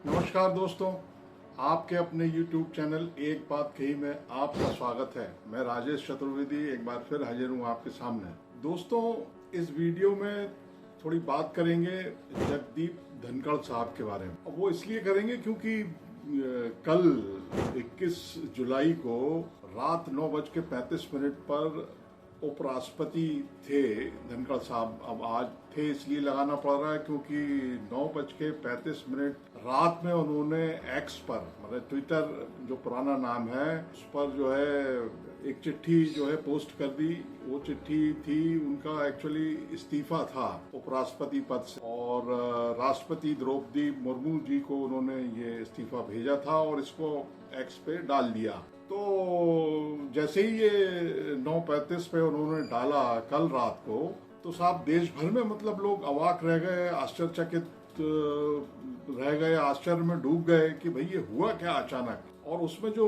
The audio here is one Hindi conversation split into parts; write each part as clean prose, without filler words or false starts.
नमस्कार दोस्तों, आपके अपने YouTube चैनल एक बात कही में आपका स्वागत है। मैं राजेश चतुर्वेदी एक बार फिर हाजिर हूँ आपके सामने। दोस्तों, इस वीडियो में थोड़ी बात करेंगे जगदीप धनखड़ साहब के बारे में। वो इसलिए करेंगे क्योंकि कल 21 जुलाई को रात 9:35 पर उपराष्ट्रपति थे धनखड़ साहब। अब आज थे इसलिए लगाना पड़ रहा है क्योंकि 9:35 रात में उन्होंने एक्स पर, मतलब ट्विटर जो पुराना नाम है, उस पर जो है एक चिट्ठी जो है पोस्ट कर दी। वो चिट्ठी थी उनका एक्चुअली इस्तीफा था उपराष्ट्रपति पद से, और राष्ट्रपति द्रौपदी मुर्मू जी को उन्होंने ये इस्तीफा भेजा था और इसको एक्स पे डाल दिया। तो जैसे ही ये 9:35 पे उन्होंने डाला कल रात को, तो साहब देश भर में मतलब लोग अवाक रह गए, आश्चर्यचकित रह गए, आश्चर्य में डूब गए कि भाई ये हुआ क्या अचानक। और उसमें जो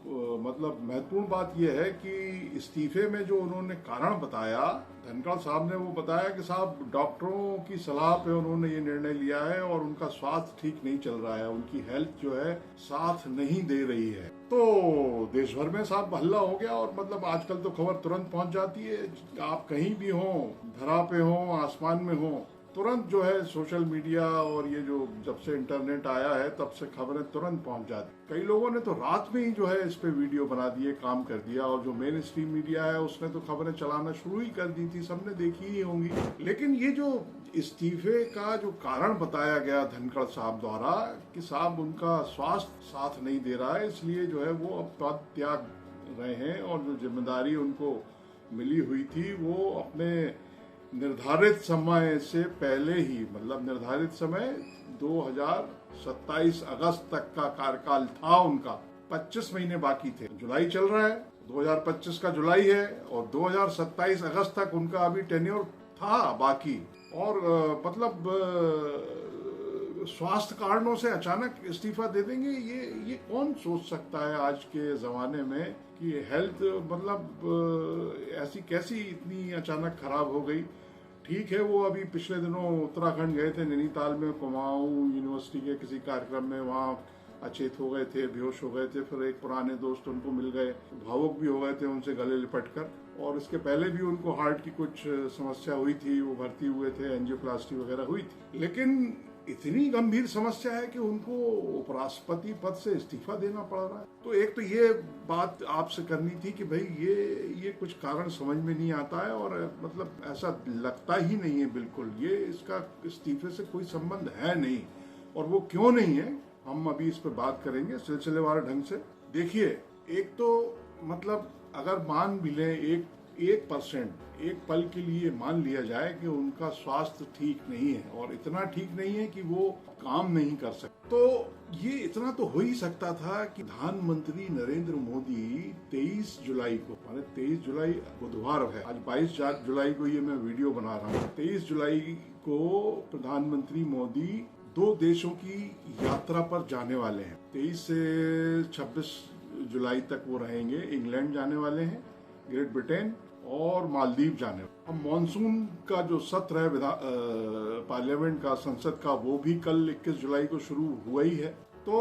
मतलब महत्वपूर्ण बात यह है कि इस्तीफे में जो उन्होंने कारण बताया, धनखड़ साहब ने वो बताया कि साहब डॉक्टरों की सलाह पे उन्होंने ये निर्णय लिया है और उनका स्वास्थ्य ठीक नहीं चल रहा है, उनकी हेल्थ जो है साथ नहीं दे रही है। तो देश भर में साहब हल्ला हो गया। और मतलब आजकल तो खबर तुरंत पहुंच जाती है, आप कहीं भी हो, धरा पे हो, आसमान में हो, तुरंत जो है सोशल मीडिया और ये जो जब से इंटरनेट आया है तब से खबरें तुरंत पहुंच जाती। कई लोगों ने तो रात में ही जो है इस पे वीडियो बना दिए, काम कर दिया, और जो मेन स्ट्रीम मीडिया है उसने तो खबरें चलाना शुरू ही कर दी थी, सबने देखी ही होंगी। लेकिन ये जो इस्तीफे का जो कारण बताया गया धनखड़ साहब द्वारा कि साहब उनका स्वास्थ्य साथ नहीं दे रहा है, इसलिए जो है वो अब पद त्याग रहे हैं, और जो जिम्मेदारी उनको मिली हुई थी वो अपने निर्धारित समय से पहले ही, मतलब निर्धारित समय 2027 अगस्त तक का कार्यकाल था उनका। 25 महीने बाकी थे, जुलाई चल रहा है, 2025 का जुलाई है और 2027 अगस्त तक उनका अभी टेन्योर था बाकी। और मतलब स्वास्थ्य कारणों से अचानक इस्तीफा दे देंगे, ये कौन सोच सकता है आज के जमाने में कि हेल्थ मतलब ऐसी कैसी इतनी अचानक खराब हो गई। ठीक है, वो अभी पिछले दिनों उत्तराखंड गए थे, नैनीताल में कुमाऊं यूनिवर्सिटी के किसी कार्यक्रम में, वहाँ अचेत हो गए थे, बेहोश हो गए थे। फिर एक पुराने दोस्त उनको मिल गए, भावुक भी हो गए थे उनसे गले लिपट कर। और इसके पहले भी उनको हार्ट की कुछ समस्या हुई थी, वो भर्ती हुए थे, एंजियोप्लास्टी वगैरह हुई थी। लेकिन इतनी गंभीर समस्या है कि उनको उपराष्ट्रपति पद से इस्तीफा देना पड़ रहा है। तो एक तो ये बात आपसे करनी थी कि भाई ये कुछ कारण समझ में नहीं आता है, और मतलब ऐसा लगता ही नहीं है बिल्कुल, ये इसका इस्तीफे से कोई संबंध है नहीं। और वो क्यों नहीं है, हम अभी इस पर बात करेंगे सिलसिलेवार ढंग से। देखिए, एक तो मतलब अगर मान भी लें 1% एक पल के लिए मान लिया जाए कि उनका स्वास्थ्य ठीक नहीं है, और इतना ठीक नहीं है कि वो काम नहीं कर सकते, तो ये इतना तो हो ही सकता था कि प्रधानमंत्री नरेंद्र मोदी 23 जुलाई को, माने 23 जुलाई बुधवार है, आज 22 जुलाई को ये मैं वीडियो बना रहा हूँ, 23 जुलाई को प्रधानमंत्री मोदी 2 देशों की यात्रा पर जाने वाले हैं। 23 से 26 जुलाई तक वो रहेंगे। इंग्लैंड जाने वाले हैं, ग्रेट ब्रिटेन और मालदीव जाने। अब मॉनसून का जो सत्र है पार्लियामेंट का, संसद का, वो भी कल 21 जुलाई को शुरू हुआ ही है। तो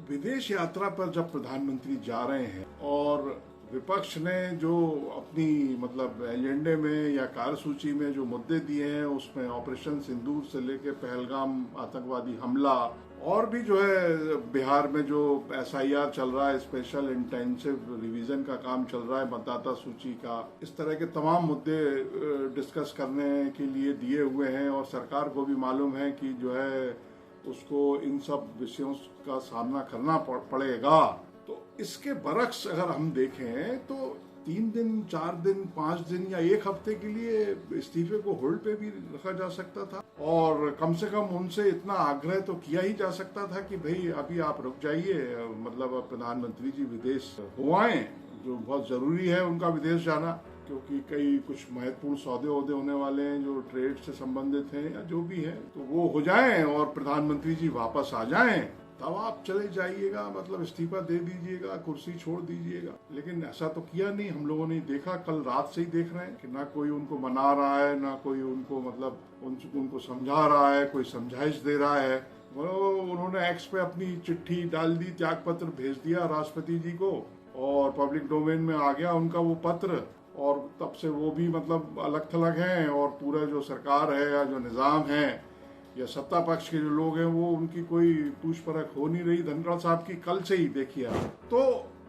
विदेश यात्रा पर जब प्रधानमंत्री जा रहे हैं और विपक्ष ने जो अपनी मतलब एजेंडे में या कार्यसूची में जो मुद्दे दिए हैं, उसमें ऑपरेशन सिंदूर से लेके पहलगाम आतंकवादी हमला, और भी जो है बिहार में जो SIR चल रहा है, स्पेशल इंटेंसिव रिवीजन का काम चल रहा है मतदाता सूची का, इस तरह के तमाम मुद्दे डिस्कस करने के लिए दिए हुए हैं। और सरकार को भी मालूम है कि जो है उसको इन सब विषयों का सामना करना पड़ेगा। तो इसके बरक्स अगर हम देखें तो 3 दिन, 4 दिन, 5 दिन या 1 हफ्ते के लिए इस्तीफे को होल्ड पे भी रखा जा सकता था, और कम से कम उनसे इतना आग्रह तो किया ही जा सकता था कि भाई अभी आप रुक जाइए, मतलब प्रधानमंत्री जी विदेश हो आए, जो बहुत जरूरी है उनका विदेश जाना, क्योंकि कई कुछ महत्वपूर्ण सौदे होने वाले हैं जो ट्रेड से संबंधित हैं या जो भी है, तो वो हो जाएं और प्रधानमंत्री जी वापस आ जाएं, तब आप चले जाइएगा, मतलब इस्तीफा दे दीजिएगा, कुर्सी छोड़ दीजिएगा। लेकिन ऐसा तो किया नहीं, हम लोगों ने देखा, कल रात से ही देख रहे हैं कि ना कोई उनको मना रहा है, ना कोई उनको मतलब उनको समझा रहा है, कोई समझाइश दे रहा है। वो उन्होंने एक्स पे अपनी चिट्ठी डाल दी, त्यागपत्र भेज दिया राष्ट्रपति जी को, और पब्लिक डोमेन में आ गया उनका वो पत्र, और तब से वो भी मतलब अलग थलग हैं, और पूरा जो सरकार है या जो निज़ाम है या सत्ता पक्ष के जो लोग हैं वो उनकी कोई पूछ परख हो नहीं रही धनखड़ साहब की, कल से ही देखिए आप। तो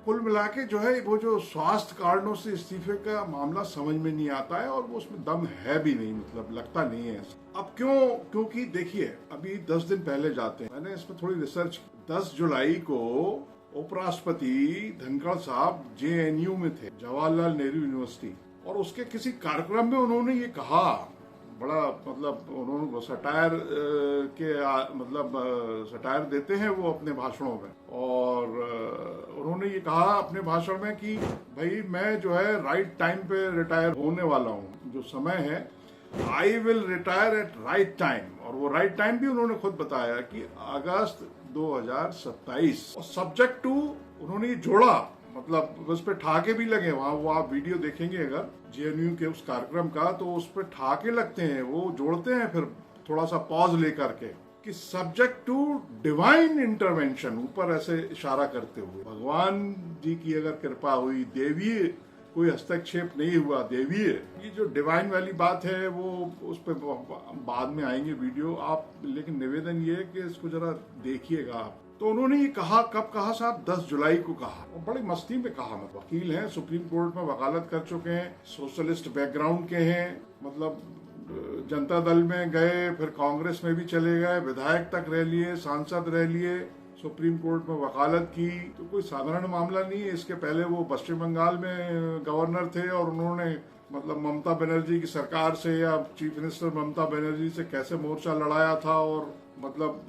कुल मिला के जो है वो जो स्वास्थ्य कारणों से इस्तीफे का मामला समझ में नहीं आता है, और वो उसमें दम है भी नहीं, मतलब लगता नहीं है। अब क्यों? क्योंकि देखिए अभी 10 दिन पहले जाते हैं, मैंने इसमें थोड़ी रिसर्च की। 10 जुलाई को उपराष्ट्रपति धनखड़ साहब JNU में थे, जवाहरलाल नेहरू यूनिवर्सिटी, और उसके किसी कार्यक्रम में उन्होंने ये कहा, बड़ा मतलब उन्होंने सटायर मतलब सटायर देते हैं वो अपने भाषणों में, और उन्होंने ये कहा अपने भाषण में कि भाई मैं जो है राइट टाइम पे रिटायर होने वाला हूँ, जो समय है I will retire at right time, और वो राइट टाइम भी उन्होंने खुद बताया कि अगस्त 2027, और सब्जेक्ट टू उन्होंने ये जोड़ा, मतलब उस पर ठहाके भी लगे वहाँ, वो आप वीडियो देखेंगे अगर JNU के उस कार्यक्रम का, तो उस पर ठहाके लगते हैं, वो जोड़ते हैं फिर थोड़ा सा पॉज लेकर के कि सब्जेक्ट टू डिवाइन इंटरवेंशन, ऊपर ऐसे इशारा करते हुए भगवान जी की अगर कृपा हुई, देवीय कोई हस्तक्षेप नहीं हुआ, देवीय, ये जो डिवाइन वाली बात है वो उस पर बाद में आएंगे वीडियो आप, लेकिन निवेदन ये है कि इसको जरा देखिएगा आप। तो उन्होंने ये कहा, कब कहा साहब? 10 जुलाई को कहा, और बड़ी मस्ती में कहा। मतलब वकील हैं, सुप्रीम कोर्ट में वकालत कर चुके हैं, सोशलिस्ट बैकग्राउंड के हैं, मतलब जनता दल में गए, फिर कांग्रेस में भी चले गए, विधायक तक रह लिए, सांसद रह लिए, सुप्रीम कोर्ट में वकालत की, तो कोई साधारण मामला नहीं है। इसके पहले वो पश्चिम बंगाल में गवर्नर थे, और उन्होंने मतलब ममता बनर्जी की सरकार से या चीफ मिनिस्टर ममता बनर्जी से कैसे मोर्चा लड़ाया था, और मतलब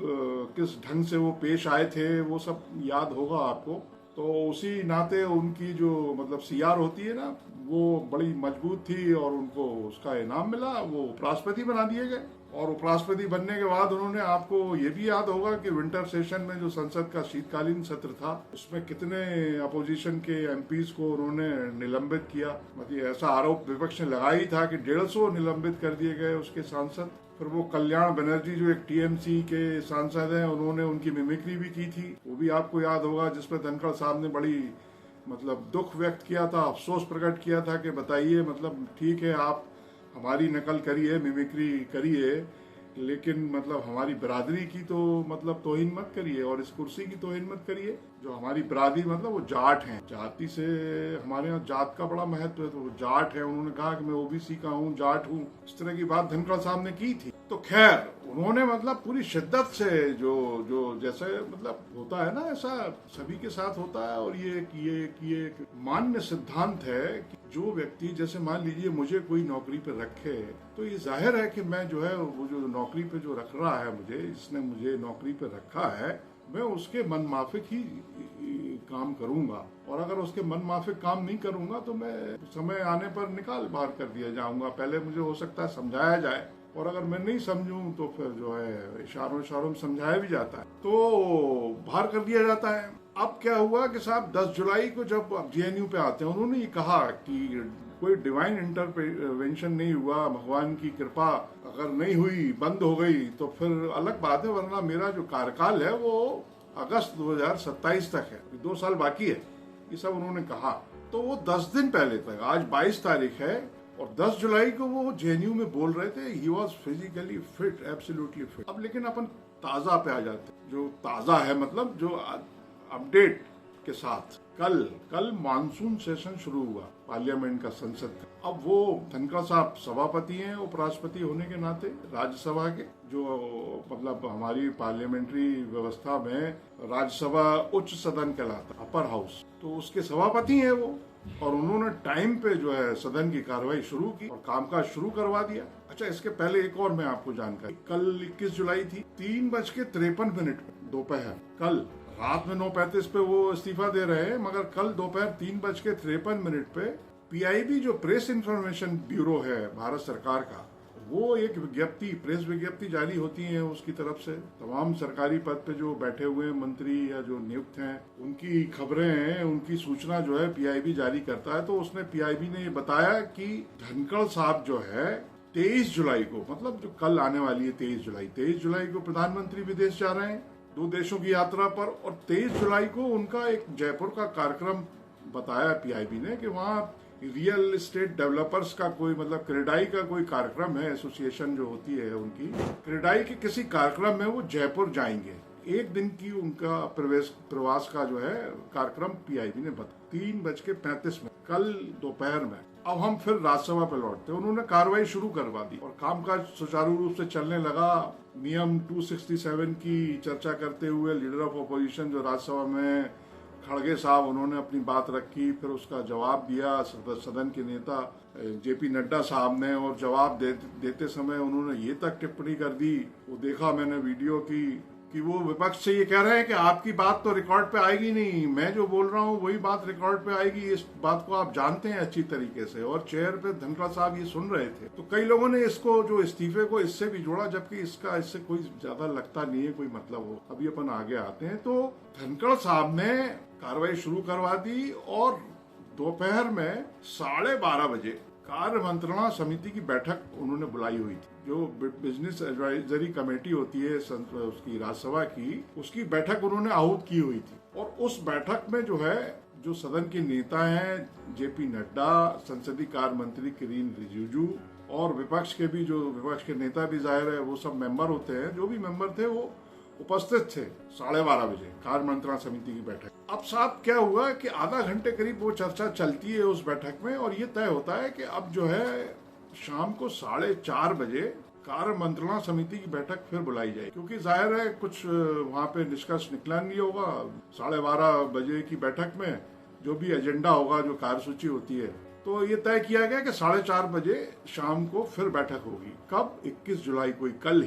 किस ढंग से वो पेश आए थे, वो सब याद होगा आपको। तो उसी नाते उनकी जो मतलब CR होती है ना, वो बड़ी मजबूत थी, और उनको उसका इनाम मिला, वो उपराष्ट्रपति बना दिए गए। और उपराष्ट्रपति बनने के बाद उन्होंने, आपको ये भी याद होगा कि विंटर सेशन में जो संसद का शीतकालीन सत्र था, उसमें कितने अपोजिशन के MPs को उन्होंने निलंबित किया। मतलब ऐसा आरोप विपक्ष ने लगाया ही था कि 150 निलंबित कर दिए गए उसके सांसद। फिर वो कल्याण बनर्जी जो एक TMC के सांसद हैं, उन्होंने उनकी मिमिक्री भी की थी, वो भी आपको याद होगा, जिसपे धनखड़ साहब ने बड़ी मतलब दुख व्यक्त किया था, अफसोस प्रकट किया था कि बताइए, मतलब ठीक है आप हमारी नकल करिए, मिमिक्री करिए, लेकिन मतलब हमारी बिरादरी की तो मतलब तौहीन मत करिए, और इस कुर्सी की तौहीन मत करिए। जो हमारी बिरादरी मतलब वो जाट हैं, जाति से हमारे यहाँ जात का बड़ा महत्व है, तो वो जाट है। उन्होंने कहा कि मैं OBC का हूँ, जाट हूँ, इस तरह की बात धनखड़ साहब ने की थी। तो खैर उन्होंने मतलब पूरी शिद्दत से जो जैसे मतलब होता है ना, ऐसा सभी के साथ होता है, और ये मान्य सिद्धांत है कि जो व्यक्ति, जैसे मान लीजिए मुझे कोई नौकरी पे रखे, तो ये जाहिर है कि मैं जो है वो जो नौकरी पे जो रख रहा है मुझे, इसने मुझे नौकरी पे रखा है, मैं उसके मन माफिक ही काम करूंगा, और अगर उसके मन माफिक काम नहीं करूंगा तो मैं समय आने पर निकाल बाहर कर दिया जाऊंगा। पहले मुझे हो सकता है समझाया जाए, और अगर मैं नहीं समझूं तो फिर जो है इशारों में समझाया भी जाता है, तो बाहर कर दिया जाता है। अब क्या हुआ कि साहब 10 जुलाई को जब JNU पे आते हैं, उन्होंने ये कहा कि कोई डिवाइन इंटरवेंशन नहीं हुआ, भगवान की कृपा अगर नहीं हुई, बंद हो गई, तो फिर अलग बात है, वरना मेरा जो कार्यकाल है वो अगस्त 2027 तक है, 2 साल बाकी है। ये सब उन्होंने कहा। तो वो 10 दिन पहले तक, आज 22 तारीख है, और 10 जुलाई को वो JNU में बोल रहे थे he was physically fit, absolutely fit. अब लेकिन अपन ताज़ा पे आ जाते हैं, जो ताज़ा है मतलब जो अपडेट के साथ। कल मानसून सेशन शुरू हुआ पार्लियामेंट का, संसद का। अब वो धनखड़ साहब सभापति हैं उपराष्ट्रपति होने के नाते राज्यसभा के, जो मतलब हमारी पार्लियामेंट्री व्यवस्था में राज्यसभा उच्च सदन कहलाता, अपर हाउस, तो उसके सभापति हैं वो, और उन्होंने टाइम पे जो है सदन की कार्रवाई शुरू की और कामकाज शुरू करवा दिया। अच्छा, इसके पहले एक और मैं आपको जानकारी, कल 21 जुलाई थी, 3:53 दोपहर, कल रात में 9:35 पे वो इस्तीफा दे रहे हैं, मगर कल दोपहर 3:53 पे PIB जो प्रेस इंफॉर्मेशन ब्यूरो है भारत सरकार का, वो एक विज्ञप्ति, प्रेस विज्ञप्ति जारी होती है उसकी तरफ से, तमाम सरकारी पद पे जो बैठे हुए मंत्री या जो नियुक्त हैं उनकी खबरें हैं, उनकी सूचना जो है PIB जारी करता है। तो उसने PIB ने ये बताया कि धनखड़ साहब जो है 23 जुलाई को, मतलब जो कल आने वाली है 23 जुलाई को प्रधानमंत्री विदेश जा रहे हैं 2 देशों की यात्रा पर। और 23 जुलाई को उनका एक जयपुर का कार्यक्रम बताया पीआईबी ने कि वहाँ रियल एस्टेट डेवलपर्स का कोई, मतलब क्रेडाई का कोई कार्यक्रम है, एसोसिएशन जो होती है उनकी, क्रेडाई के किसी कार्यक्रम में वो जयपुर जाएंगे। 1 दिन की उनका प्रवास का जो है कार्यक्रम पीआईबी ने बताया 3:35 कल दोपहर में। अब हम फिर राज्यसभा पे लौटते, उन्होंने कार्रवाई शुरू करवा दी और कामकाज सुचारू रूप से चलने लगा। नियम 267 की चर्चा करते हुए लीडर ऑफ अपोजिशन जो राज्यसभा में खड़गे साहब, उन्होंने अपनी बात रखी, फिर उसका जवाब दिया सदन के नेता जेपी नड्डा साहब ने। और जवाब देते समय उन्होंने ये तक टिप्पणी कर दी, वो देखा मैंने वीडियो की, कि वो विपक्ष से ये कह रहे हैं कि आपकी बात तो रिकॉर्ड पे आएगी नहीं, मैं जो बोल रहा हूँ वही बात रिकॉर्ड पे आएगी, इस बात को आप जानते हैं अच्छी तरीके से। और चेयर पे धनखड़ साहब ये सुन रहे थे। तो कई लोगों ने इसको, जो इस्तीफे को, इससे भी जोड़ा, जबकि इससे कोई ज्यादा लगता नहीं है कोई मतलब हो। अभी अपन आगे आते हैं। तो धनखड़ साहब ने कार्रवाई शुरू करवा दी और दोपहर में 12:30 बजे कार्य मंत्रणा समिति की बैठक उन्होंने बुलाई हुई थी। जो बिजनेस एडवाइजरी कमेटी होती है उसकी राज्यसभा की, उसकी बैठक उन्होंने आहूत की हुई थी। और उस बैठक में जो है, जो सदन के नेता हैं जेपी नड्डा, संसदीय कार्य मंत्री किरेन रिजिजू और विपक्ष के भी, जो विपक्ष के नेता भी जाहिर है वो सब मेंबर होते हैं, जो भी मेंबर थे वो उपस्थित थे 12:30 बजे कार्य मंत्रणा समिति की बैठक। अब साहब क्या हुआ कि आधा घंटे करीब वो चर्चा चलती है उस बैठक में, और ये तय होता है कि अब जो है शाम को 4:30 बजे कार्य मंत्रणा समिति की बैठक फिर बुलाई जाए, क्योंकि जाहिर है कुछ वहाँ पे निष्कर्ष निकला नहीं होगा। 12:30 बजे की बैठक में जो भी एजेंडा होगा, जो कार्यसूची होती है, तो ये तय किया गया कि 4:30 बजे शाम को फिर बैठक होगी। कब? 21 जुलाई को, कल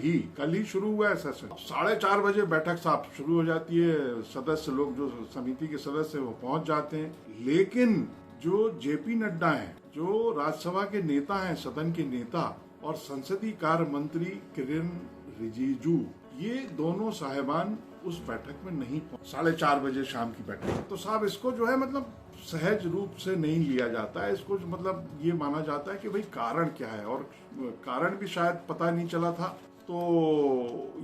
ही शुरू हुआ है सेशन। 4:30 बजे बैठक साहब शुरू हो जाती है। सदस्य लोग, जो समिति के सदस्य, वो पहुंच जाते हैं। लेकिन जो जेपी नड्डा हैं, जो राज्यसभा के नेता हैं, सदन के नेता, और संसदीय कार्य मंत्री किरेन रिजिजू, ये दोनों साहिबान उस बैठक में नहीं पहुंचे। 4:30 बजे शाम की बैठक। तो साहब इसको जो है, मतलब सहज रूप से नहीं लिया जाता है इसको, मतलब ये माना जाता है कि भाई कारण क्या है, और कारण भी शायद पता नहीं चला था। तो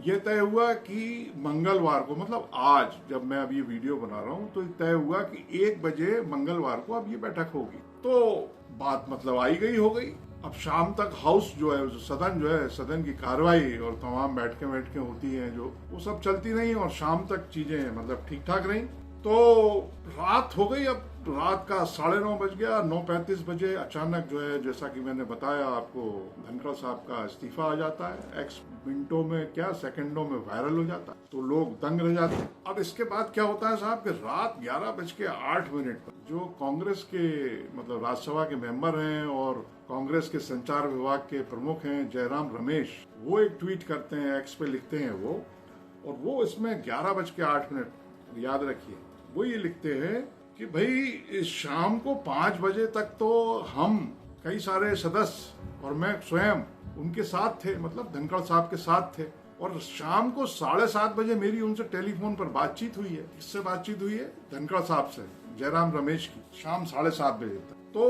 ये तय हुआ कि मंगलवार को, मतलब आज जब मैं अब ये वीडियो बना रहा हूँ, तो तय हुआ कि 1 बजे मंगलवार को अब ये बैठक होगी। तो बात मतलब आई गई हो गई। अब शाम तक हाउस जो है, सदन की कार्रवाई और तमाम बैठकें होती हैं जो, वो सब चलती रही और शाम तक चीजें मतलब ठीक ठाक रही। तो रात हो गई। अब रात का 9:30 बज गया। 9:35 बजे अचानक जो है, जैसा कि मैंने बताया आपको, धनखड़ साहब का इस्तीफा आ जाता है। एक्स मिनटों में क्या, सेकंडों में वायरल हो जाता है। तो लोग दंग रह जाते हैं। अब इसके बाद क्या होता है साहब कि रात 11:08 पर जो कांग्रेस के, मतलब राज्यसभा के मेंबर हैं और कांग्रेस के संचार विभाग के प्रमुख हैं जयराम रमेश, वो एक ट्वीट करते हैं, एक्स पे लिखते हैं वो, और वो इसमें 11:08, याद रखिए, वो ये लिखते हैं कि भाई शाम को 5 बजे तक तो हम कई सारे सदस्य और मैं स्वयं उनके साथ थे, मतलब धनखड़ साहब के साथ थे। और शाम को 7:30 बजे मेरी उनसे टेलीफोन पर बातचीत हुई है। किससे बातचीत हुई है? धनखड़ साहब से, जयराम रमेश की, शाम 7:30 बजे तक। तो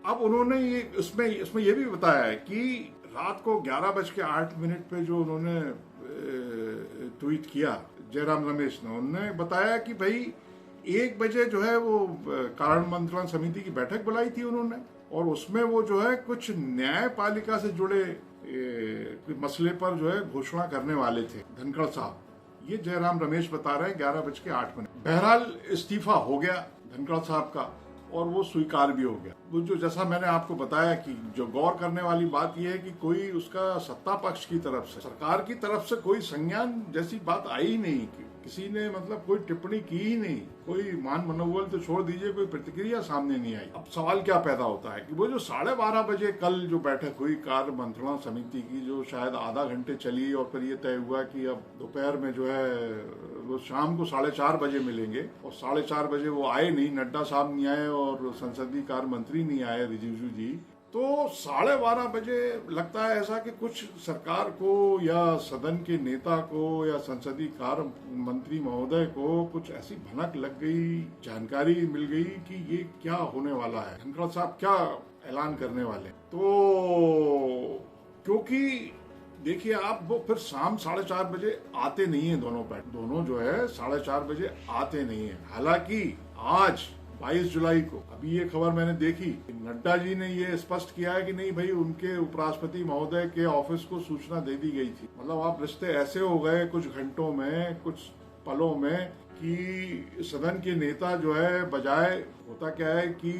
अब उन्होंने ये इसमें ये भी बताया है कि रात को 11:08 पे जो उन्होंने ट्वीट किया जयराम रमेश ने, उन्होंने बताया कि भाई 1 बजे जो है वो कार्य मंत्रणा समिति की बैठक बुलाई थी उन्होंने, और उसमें वो जो है कुछ न्यायपालिका से जुड़े मसले पर जो है घोषणा करने वाले थे धनखड़ साहब। ये जयराम रमेश बता रहे हैं 11:08। बहरहाल इस्तीफा हो गया धनखड़ साहब का, और वो स्वीकार भी हो गया। वो जो, जैसा मैंने आपको बताया कि जो गौर करने वाली बात यह है कि कोई उसका सत्ता पक्ष की तरफ से, सरकार की तरफ से कोई संज्ञान जैसी बात आई ही नहीं, किसी ने मतलब कोई टिप्पणी की ही नहीं, कोई मान मनोबल तो छोड़ दीजिए, कोई प्रतिक्रिया सामने नहीं आई। अब सवाल क्या पैदा होता है कि वो जो 12:30 बजे कल जो बैठक हुई कार्य मंत्रणा समिति की, जो शायद आधा घंटे चली, और फिर ये तय हुआ कि अब दोपहर में जो है वो शाम को 4:30 बजे मिलेंगे, और 4:30 बजे वो आए नहीं, नड्डा साहब नहीं आए और संसदीय कार्य मंत्री नहीं आए रिजिजू जी। तो 12:30 बजे लगता है ऐसा कि कुछ सरकार को या सदन के नेता को या संसदीय कार्य मंत्री महोदय को कुछ ऐसी भनक लग गई, जानकारी मिल गई कि ये क्या होने वाला है, धनखड़ साहब क्या ऐलान करने वाले। तो क्योंकि देखिए आप, वो फिर शाम 4:30 बजे आते नहीं है दोनों जो है 4:30 बजे आते नहीं है। हालांकि आज 22 जुलाई को अभी ये खबर मैंने देखी, नड्डा जी ने ये स्पष्ट किया है कि नहीं भाई, उनके उपराष्ट्रपति महोदय के ऑफिस को सूचना दे दी गई थी। मतलब आप, रिश्ते ऐसे हो गए कुछ घंटों में, कुछ पलों में, कि सदन के नेता जो है, बजाय, होता क्या है कि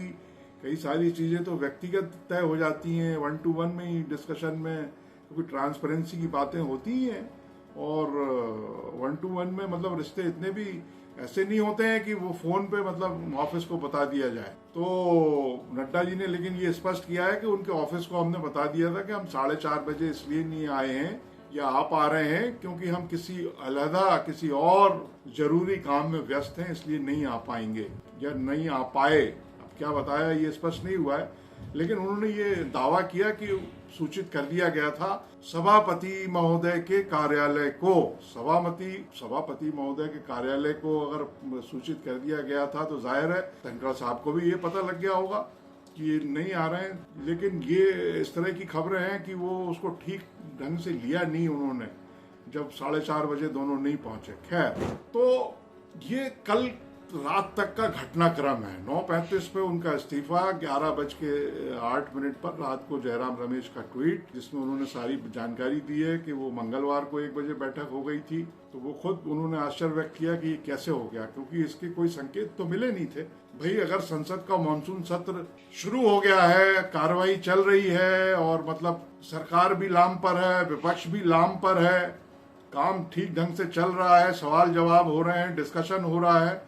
कई सारी चीजें तो व्यक्तिगत तय हो जाती हैं 1 to 1 में ही डिस्कशन में, क्योंकि ट्रांसपेरेंसी की बातें होती ही हैं, और 1 to 1 में मतलब रिश्ते इतने भी ऐसे नहीं होते हैं कि वो फोन पे मतलब ऑफिस को बता दिया जाए। तो नड्डा जी ने लेकिन ये स्पष्ट किया है कि उनके ऑफिस को हमने बता दिया था कि हम 4:30 बजे इसलिए नहीं आए हैं या आप आ रहे हैं क्योंकि हम किसी अलहदा, किसी और जरूरी काम में व्यस्त हैं, इसलिए नहीं आ पाएंगे या नहीं आ पाए। अब क्या बताया ये स्पष्ट नहीं हुआ है, लेकिन उन्होंने ये दावा किया कि सूचित कर दिया गया था सभापति महोदय के कार्यालय को। सभापति महोदय के कार्यालय को अगर सूचित कर दिया गया था तो जाहिर है धनखड़ साहब को भी ये पता लग गया होगा कि ये नहीं आ रहे हैं। लेकिन ये इस तरह की खबरें हैं कि वो उसको ठीक ढंग से लिया नहीं उन्होंने, जब 4:30 बजे दोनों नहीं पहुंचे। खैर, तो ये कल रात तक का घटनाक्रम है। 9:35 पे उनका इस्तीफा, 11:08 पर रात को जयराम रमेश का ट्वीट, जिसमें उन्होंने सारी जानकारी दी है कि वो मंगलवार को 1 बजे बैठक हो गई थी। तो वो खुद उन्होंने आश्चर्य व्यक्त किया कि ये कैसे हो गया, क्योंकि इसके कोई संकेत तो मिले नहीं थे। भाई, अगर संसद का मानसून सत्र शुरू हो गया है, कार्रवाई चल रही है, और मतलब सरकार भी लाम पर है, विपक्ष भी लाम पर है, काम ठीक ढंग से चल रहा है, सवाल जवाब हो रहे हैं, डिस्कशन हो रहा है,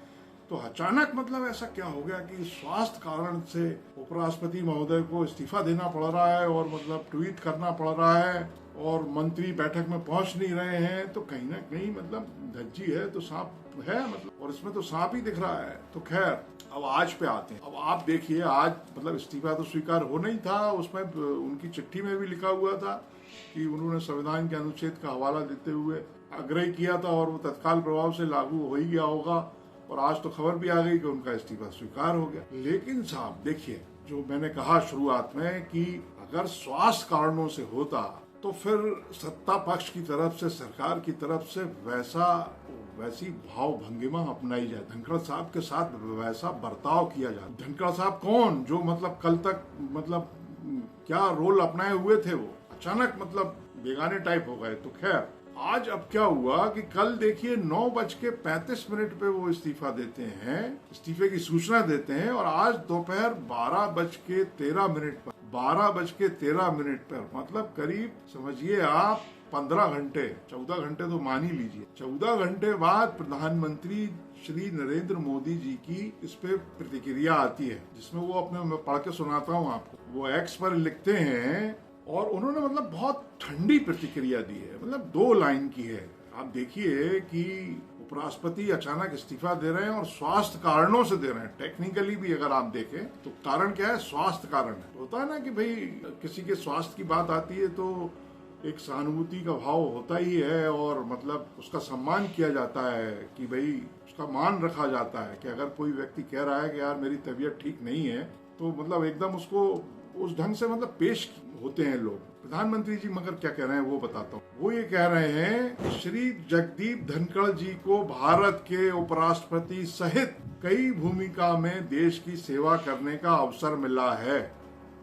तो अचानक मतलब ऐसा क्या हो गया कि स्वास्थ्य कारण से उपराष्ट्रपति महोदय को इस्तीफा देना पड़ रहा है, और मतलब ट्वीट करना पड़ रहा है, और मंत्री बैठक में पहुंच नहीं रहे हैं। तो कहीं ना कहीं मतलब धज्जी है तो सांप है, मतलब, और इसमें तो सांप ही दिख रहा है। तो खैर, अब आज पे आते हैं। अब आप देखिए, आज मतलब इस्तीफा तो स्वीकार होना ही था, उसमें उनकी चिट्ठी में भी लिखा हुआ था कि उन्होंने संविधान के अनुच्छेद का हवाला देते हुए आग्रह किया था, और वो तत्काल प्रभाव से लागू हो ही गया होगा। और आज तो खबर भी आ गई कि उनका इस्तीफा स्वीकार हो गया। लेकिन साहब देखिए, जो मैंने कहा शुरुआत में कि अगर स्वास्थ्य कारणों से होता तो फिर सत्ता पक्ष की तरफ से, सरकार की तरफ से वैसी भाव भंगिमा अपनाई जाए, धनखड़ साहब के साथ वैसा बर्ताव किया जाए। धनखड़ साहब कौन, जो मतलब कल तक मतलब क्या रोल अपनाए हुए थे, वो अचानक मतलब बेगाने टाइप हो गए। तो खैर, आज अब क्या हुआ कि कल देखिए 9:35 पे वो इस्तीफा देते हैं, इस्तीफे की सूचना देते हैं, और आज दोपहर 12:13 पर मतलब करीब समझिए आप 15 घंटे, 14 घंटे तो मान ही लीजिए, 14 घंटे बाद प्रधानमंत्री श्री नरेंद्र मोदी जी की इस पे प्रतिक्रिया आती है, जिसमें वो अपने, मैं पढ़ के सुनाता हूँ आपको, वो एक्स पर लिखते हैं, और उन्होंने मतलब बहुत ठंडी प्रतिक्रिया दी है, मतलब 2 लाइन की है। आप देखिए कि उपराष्ट्रपति अचानक इस्तीफा दे रहे हैं और स्वास्थ्य कारणों से दे रहे हैं। टेक्निकली भी अगर आप देखें तो कारण क्या है, स्वास्थ्य कारण है। होता है ना कि भाई किसी के स्वास्थ्य की बात आती है तो एक सहानुभूति का भाव होता ही है, और मतलब उसका सम्मान किया जाता है, कि भाई उसका मान रखा जाता है कि अगर कोई व्यक्ति कह रहा है कि यार मेरी तबीयत ठीक नहीं है, तो मतलब एकदम उसको उस ढंग से मतलब पेश होते हैं लोग। प्रधानमंत्री जी मगर क्या कह रहे हैं वो बताता हूँ। वो ये कह रहे हैं, श्री जगदीप धनखड़ जी को भारत के उपराष्ट्रपति सहित कई भूमिका में देश की सेवा करने का अवसर मिला है,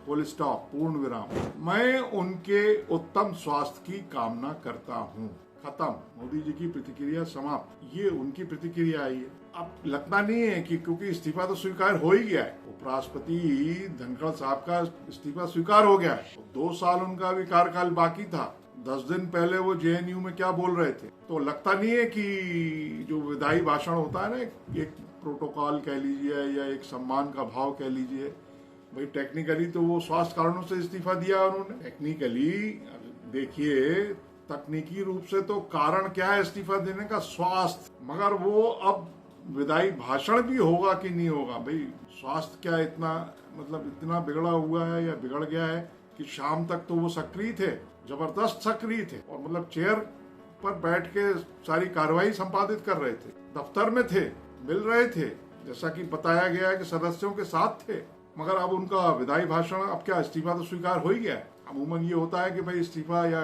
फुल स्टॉप, पूर्ण विराम। मैं उनके उत्तम स्वास्थ्य की कामना करता हूँ। खत्म। मोदी जी की प्रतिक्रिया समाप्त। ये उनकी प्रतिक्रिया आई है। अब लगता नहीं है कि, क्योंकि इस्तीफा तो स्वीकार हो ही गया है, उपराष्ट्रपति धनखड़ साहब का इस्तीफा स्वीकार हो गया है। 2 साल उनका भी कार्यकाल बाकी था। 10 दिन पहले वो जेएनयू में क्या बोल रहे थे, तो लगता नहीं है कि जो विदाई भाषण होता है ना, एक प्रोटोकॉल कह लीजिए या एक सम्मान का भाव कह लीजिए, भाई टेक्निकली तो वो स्वास्थ्य कारणों से इस्तीफा दिया उन्होंने। टेक्निकली देखिए, तकनीकी रूप से तो कारण क्या है इस्तीफा देने का, स्वास्थ्य। मगर वो अब विदाई भाषण भी होगा कि नहीं होगा, भाई स्वास्थ्य क्या इतना मतलब इतना बिगड़ा हुआ है या बिगड़ गया है कि शाम तक तो वो सक्रिय थे, जबरदस्त सक्रिय थे, और मतलब चेयर पर बैठ के सारी कार्रवाई संपादित कर रहे थे, दफ्तर में थे, मिल रहे थे, जैसा कि बताया गया है कि सदस्यों के साथ थे। मगर अब उनका विदाई भाषण, अब क्या इस्तीफा तो स्वीकार हो ही गया है। अमूमन ये होता है कि भाई इस्तीफा या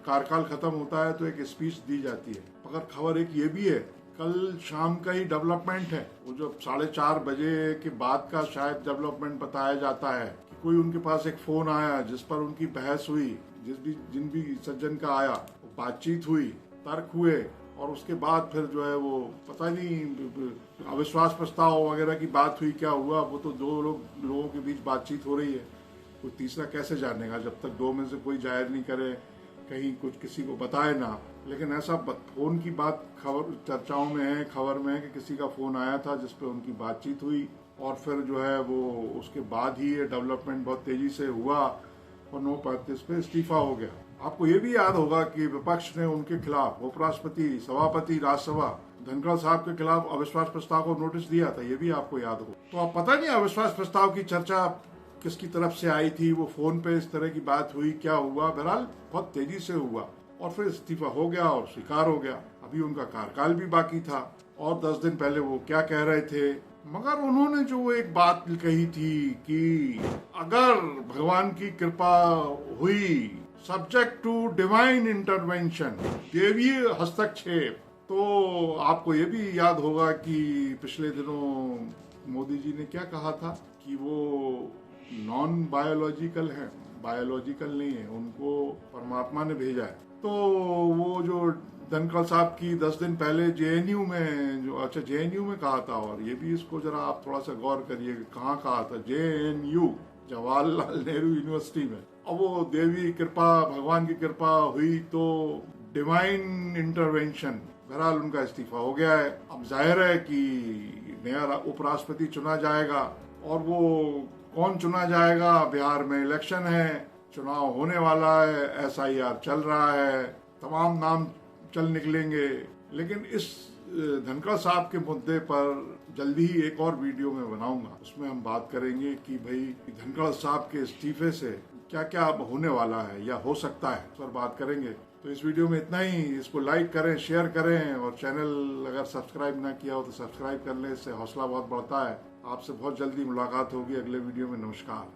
कार्यकाल खत्म होता है तो एक स्पीच दी जाती है, मगर खबर एक ये भी है, कल शाम का ही डेवलपमेंट है, वो जो 4:30 बजे के बाद का शायद डेवलपमेंट बताया जाता है कि कोई उनके पास एक फोन आया जिस पर उनकी बहस हुई, जिन भी सज्जन का आया, बातचीत हुई, तर्क हुए, और उसके बाद फिर जो है वो पता नहीं अविश्वास प्रस्ताव वगैरह की बात हुई, क्या हुआ वो तो दो लोगों के बीच बातचीत हो रही है, कोई तीसरा कैसे जानेगा जब तक दो में से कोई जाहिर नहीं करे, कहीं कुछ किसी को बताए ना। लेकिन ऐसा फोन की बात खबर चर्चाओं में है, खबर में है कि किसी का फोन आया था जिस पे उनकी बातचीत हुई, और फिर जो है वो उसके बाद ही ये डेवलपमेंट बहुत तेजी से हुआ और 9:35 पे इस्तीफा हो गया। आपको ये भी याद होगा कि विपक्ष ने उनके खिलाफ, उपराष्ट्रपति, सभापति राज्यसभा धनखड़ साहब के खिलाफ अविश्वास प्रस्ताव को नोटिस दिया था, ये भी आपको याद हो। तो अब पता नहीं अविश्वास प्रस्ताव की चर्चा किसकी तरफ से आई थी, वो फोन पे इस तरह की बात हुई, क्या हुआ, बहरहाल बहुत तेजी से हुआ और फिर इस्तीफा हो गया और स्वीकार हो गया। अभी उनका कार्यकाल भी बाकी था और 10 दिन पहले वो क्या कह रहे थे, मगर उन्होंने जो एक बात कही थी कि अगर भगवान की कृपा हुई, सब्जेक्ट टू डिवाइन इंटरवेंशन, देवीय हस्तक्षेप, तो आपको ये भी याद होगा कि पिछले दिनों मोदी जी ने क्या कहा था कि वो नॉन बायोलॉजिकल है, बायोलॉजिकल नहीं है, उनको परमात्मा ने भेजा है। तो वो जो धनखड़ साहब की 10 दिन पहले जेएनयू में जो, अच्छा जेएनयू में कहा था, और ये भी इसको जरा आप थोड़ा सा गौर करिए कहाँ कहा था, जेएनयू, जवाहरलाल नेहरू यूनिवर्सिटी में। अब वो देवी कृपा, भगवान की कृपा हुई तो डिवाइन इंटरवेंशन, बहरहाल उनका इस्तीफा हो गया है। अब जाहिर है कि नया उपराष्ट्रपति चुना जाएगा, और वो कौन चुना जाएगा, बिहार में इलेक्शन है, चुनाव होने वाला है, एसआईआर चल रहा है, तमाम नाम चल निकलेंगे। लेकिन इस धनखड़ साहब के मुद्दे पर जल्दी ही एक और वीडियो में बनाऊंगा, उसमें हम बात करेंगे कि भाई धनखड़ साहब के इस्तीफे से क्या क्या अब होने वाला है या हो सकता है, इस पर बात करेंगे। तो इस वीडियो में इतना ही। इसको लाइक करें, शेयर करें, और चैनल अगर सब्सक्राइब ना किया हो तो सब्सक्राइब कर लें, इससे हौसला बहुत बढ़ता है। आपसे बहुत जल्दी मुलाकात होगी अगले वीडियो में। नमस्कार।